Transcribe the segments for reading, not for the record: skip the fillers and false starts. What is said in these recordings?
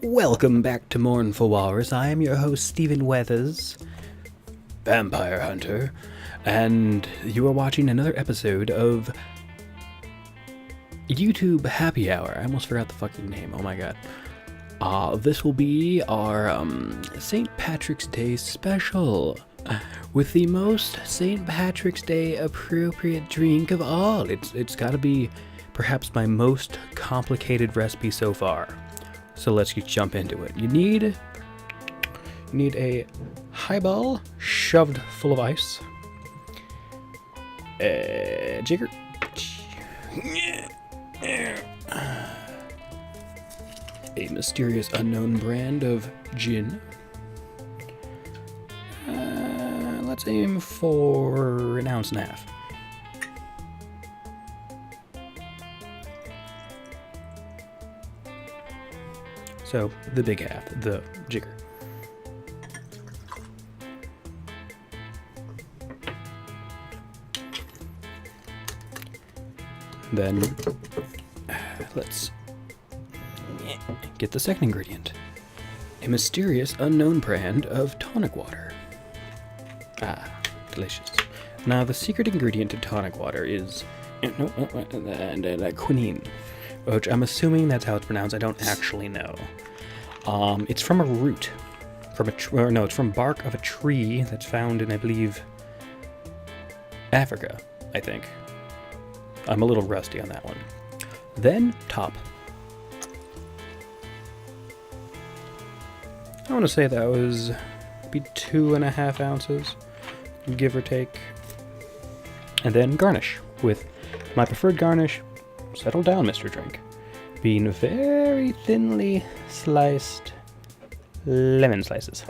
Welcome back to Mournful Walrus. I am your host, Stephen Weathers, Vampire Hunter, and you are watching another episode of YouTube Happy Hour. I almost forgot the fucking name. Oh my god. This will be our St. Patrick's Day special with the most St. Patrick's Day appropriate drink of all. It's got to be perhaps my most complicated recipe so far. So let's just jump into it. You need a highball shoved full of ice, a jigger, a mysterious unknown brand of gin. Let's aim for 1.5 ounces. So, the big half, the jigger. Then, let's get the second ingredient. A mysterious unknown brand of tonic water. Delicious. Now, the secret ingredient to tonic water is quinine, which I'm assuming that's how it's pronounced. I don't actually know. It's from a root, it's from bark of a tree that's found in, I believe, Africa, I think. I'm a little rusty on that one. Then, top. I want to say that was maybe 2.5 ounces, give or take. And then garnish with my preferred garnish. Settle down, Mr. Drink. Being very thinly sliced lemon slices.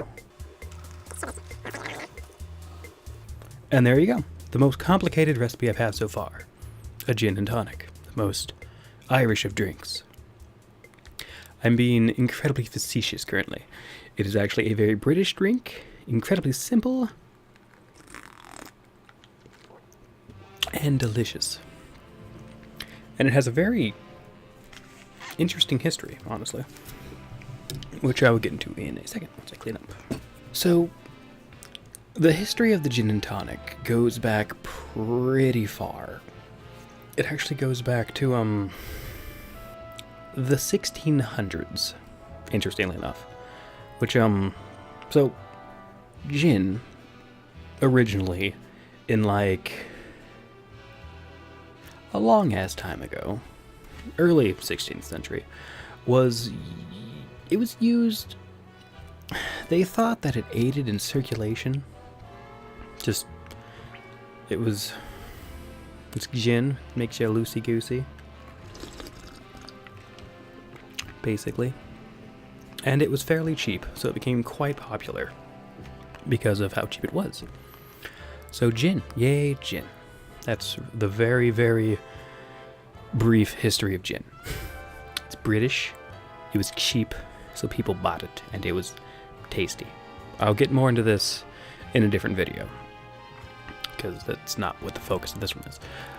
And there you go. The most complicated recipe I've had so far. A gin and tonic. The most Irish of drinks. I'm being incredibly facetious currently. It is actually a very British drink. Incredibly simple. And delicious. And it has a very interesting history, honestly, which I will get into in a second once I clean up. So, the history of the gin and tonic goes back pretty far. It actually goes back to, the 1600s, interestingly enough, which, so, gin, originally, in, like, a long-ass time ago, early 16th century, was used, they thought that it aided in circulation. It's gin, makes you loosey-goosey, basically. And it was fairly cheap, so it became quite popular because of how cheap it was. So gin, yay gin. That's the very, very brief history of gin. It's British, it was cheap, so people bought it, and it was tasty. I'll get more into this in a different video, because that's not what the focus of this one is.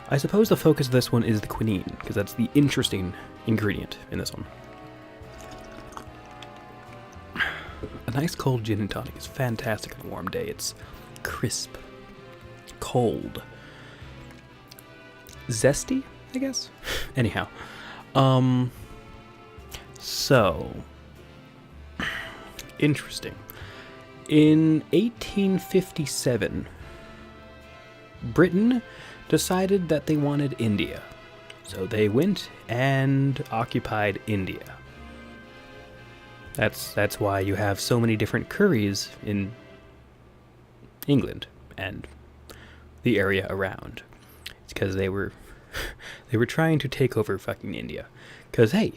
I suppose the focus of this one is the quinine, because that's the interesting ingredient in this one. A nice cold gin and tonic is fantastic on a warm day. It's crisp, cold, zesty, I guess? Anyhow. So, interesting. In 1857, Britain decided that they wanted India. So they went and occupied India. That's why you have so many different curries in England and the area around. It's because they were trying to take over fucking India. Because, hey,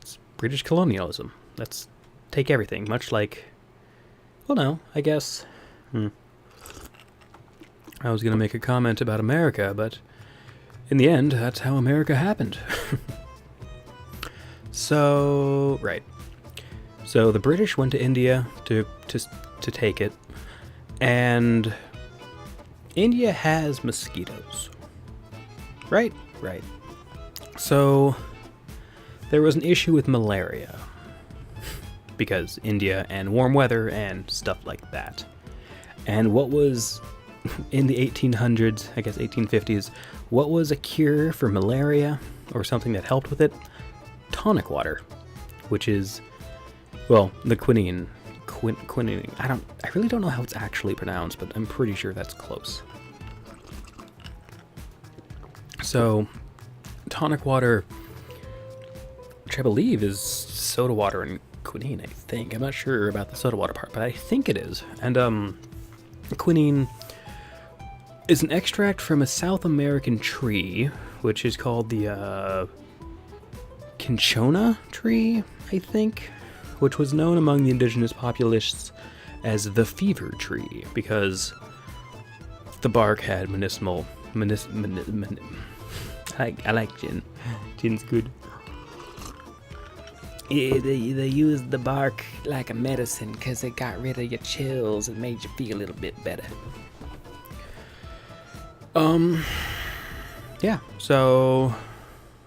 it's British colonialism. Let's take everything. Much like, well, no, I guess. I was going to make a comment about America, but in the end, that's how America happened. So, right. So the British went to India to take it, and India has mosquitoes. Right, right. So, there was an issue with malaria. Because India and warm weather and stuff like that. And what was, in the 1800s, I guess 1850s, what was a cure for malaria, or something that helped with it? Tonic water. Which is, well, the quinine. Quinine. I really don't know how it's actually pronounced, but I'm pretty sure that's close. So, tonic water, which I believe is soda water and quinine, I think. I'm not sure about the soda water part, but I think it is. And, quinine is an extract from a South American tree, which is called the, cinchona tree, I think, which was known among the indigenous populations as the fever tree, because the bark had medicinal. I like gin. Gin's good. Yeah, they used the bark like a medicine because it got rid of your chills and made you feel a little bit better. Yeah, so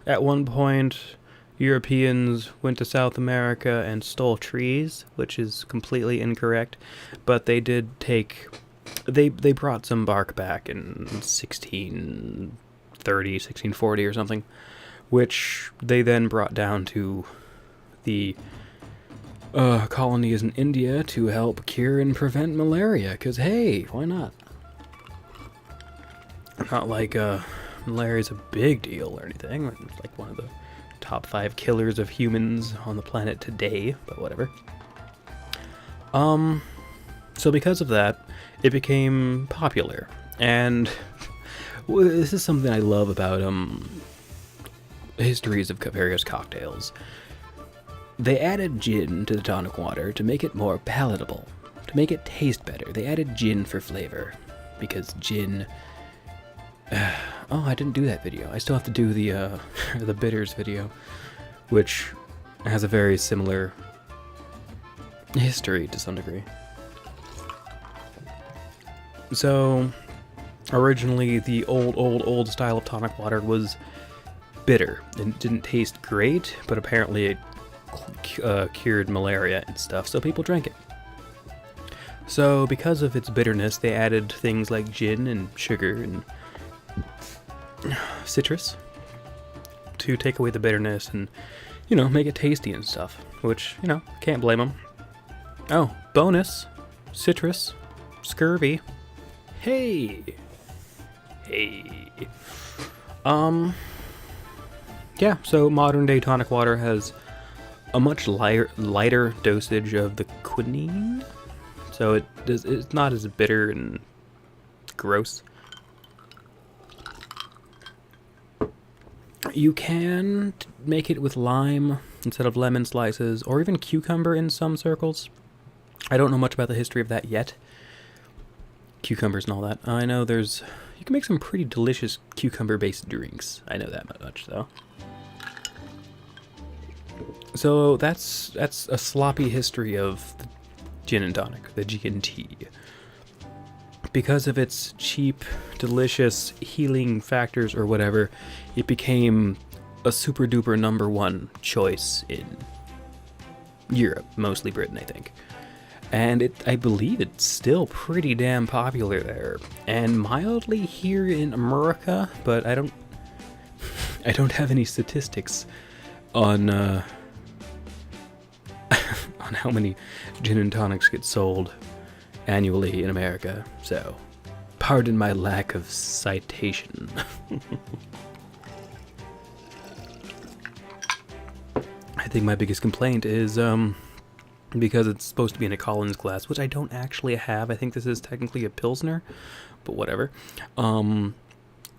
at one point, Europeans went to South America and stole trees, which is completely incorrect, but they did take, they brought some bark back in 1630, 1640 or something, which they then brought down to the colonies in India to help cure and prevent malaria, because hey, why not? Not like malaria's a big deal or anything, it's like one of the top 5 killers of humans on the planet today, but whatever. So because of that, it became popular, and this is something I love about histories of various cocktails. They added gin to the tonic water to make it more palatable, to make it taste better. They added gin for flavor, because gin... oh, I didn't do that video. I still have to do the the bitters video, which has a very similar history to some degree. So, originally the old style of tonic water was bitter. It didn't taste great, but apparently it cured malaria and stuff, so people drank it. So, because of its bitterness, they added things like gin and sugar and citrus to take away the bitterness and, you know, make it tasty and stuff, which, you know, can't blame them. Oh, bonus, citrus, scurvy. Hey. Yeah, so modern day tonic water has a much lighter dosage of the quinine, so it's not as bitter and gross. You can make it with lime instead of lemon slices, or even cucumber in some circles. I don't know much about the history of that yet. Cucumbers and all that. I know you can make some pretty delicious cucumber-based drinks. I know that much, though. So that's a sloppy history of the gin and tonic, the G&T. Because of its cheap, delicious healing factors or whatever, it became a super duper #1 choice in Europe, mostly Britain, I think. And I believe it's still pretty damn popular there, and mildly here in America, but I don't have any statistics on on how many gin and tonics get sold annually in America, so pardon my lack of citation. I think my biggest complaint is because it's supposed to be in a Collins glass, which I don't actually have. I think this is technically a Pilsner, but whatever.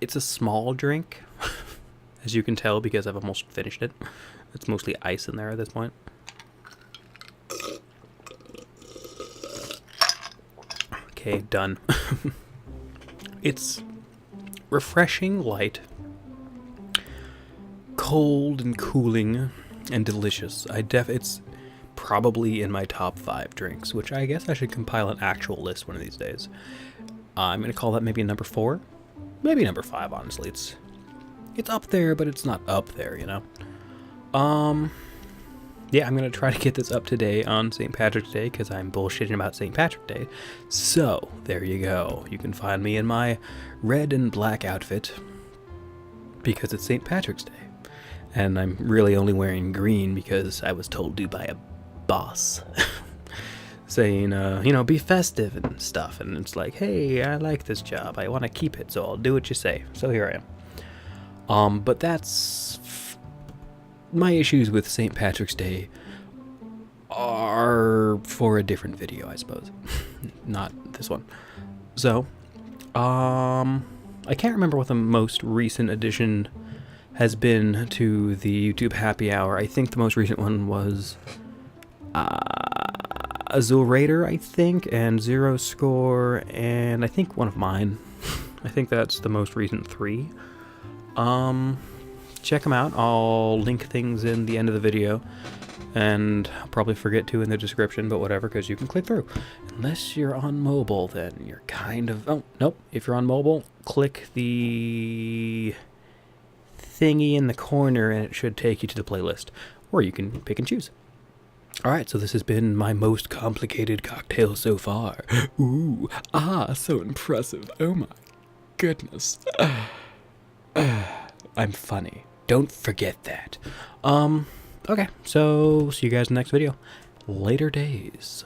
It's a small drink, as you can tell because I've almost finished it. It's mostly ice in there at this point. Okay, done. It's refreshing, light, cold and cooling, and delicious. It's probably in my top 5 drinks, which I guess I should compile an actual list one of these days. I'm going to call that maybe number 4? Maybe number 5, honestly. it's up there, but it's not up there, you know? Yeah, I'm going to try to get this up today on St. Patrick's Day, because I'm bullshitting about St. Patrick's Day. So, there you go. You can find me in my red and black outfit, because it's St. Patrick's Day. And I'm really only wearing green because I was told to by a boss. Saying, be festive and stuff. And it's like, hey, I like this job. I want to keep it, so I'll do what you say. So here I am. But that's... my issues with St. Patrick's Day are for a different video, I suppose. Not this one. So, I can't remember what the most recent addition has been to the YouTube Happy Hour. I think the most recent one was Azul Raider, I think, and Zero Score, and I think one of mine. I think that's the most recent 3. Check them out. I'll link things in the end of the video, and I'll probably forget to in the description, but whatever, because you can click through. Unless you're on mobile, then you're kind of... oh, nope. If you're on mobile, click the thingy in the corner, and it should take you to the playlist, or you can pick and choose. Alright, so this has been my most complicated cocktail so far. Ooh, so impressive. Oh my goodness. I'm funny. Don't forget that. Okay, so see you guys in the next video. Later days.